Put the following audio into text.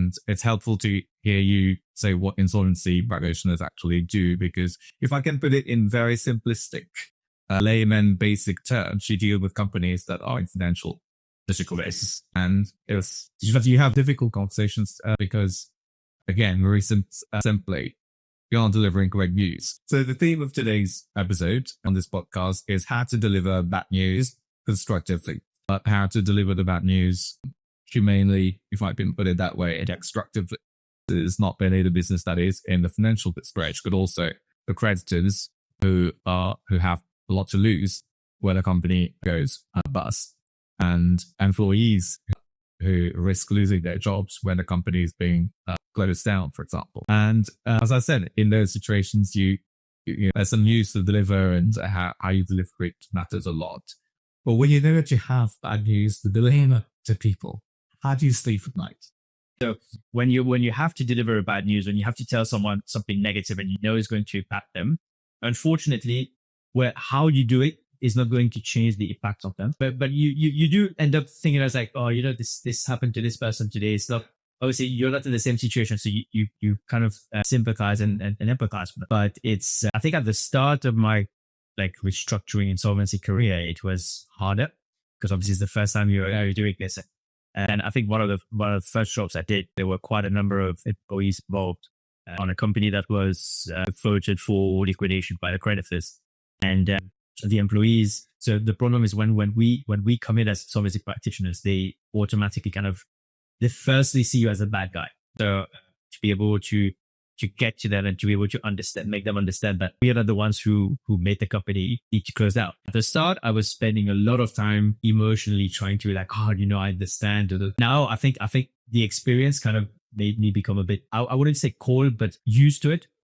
And it's helpful to hear you say what insolvency practitioners actually do, because if I can put it in very simplistic, layman basic terms, you deal with companies that are in financial difficulties. And it's you have difficult conversations because, again, very simply, you aren't delivering great news. So the theme of today's episode on this podcast is how to deliver bad news constructively, but how to deliver the bad news humanely, if I can put it that way, and extractively. It's not only the business that is in the financial stretch, but also the creditors who have a lot to lose when a company goes bust, and employees who risk losing their jobs when the company is being closed down, for example. And as I said, in those situations, you there's some news to deliver, and how you deliver it matters a lot. But when you know that you have bad news to deliver to people, how do you sleep at night? So when you have to deliver bad news, when you have to tell someone something negative and you know it's going to impact them, unfortunately, how you do it is not going to change the impact of them. But you do end up thinking as like, oh, this happened to this person today. It's not, obviously you're not in the same situation, so you kind of sympathize and empathize with them. But it's I think at the start of my restructuring insolvency career, it was harder because obviously it's the first time you're doing this. And I think one of the first jobs I did, there were quite a number of employees involved on a company that was floated for liquidation by the creditors. And the employees, so the problem is when we come in as insolvency practitioners, they automatically they firstly see you as a bad guy. So to be able to get to that and to be able to make them understand that we are not the ones who made the company need to close out. At the start, I was spending a lot of time emotionally trying to I understand. Now I think the experience kind of made me become a bit, I wouldn't say cold, but used to it.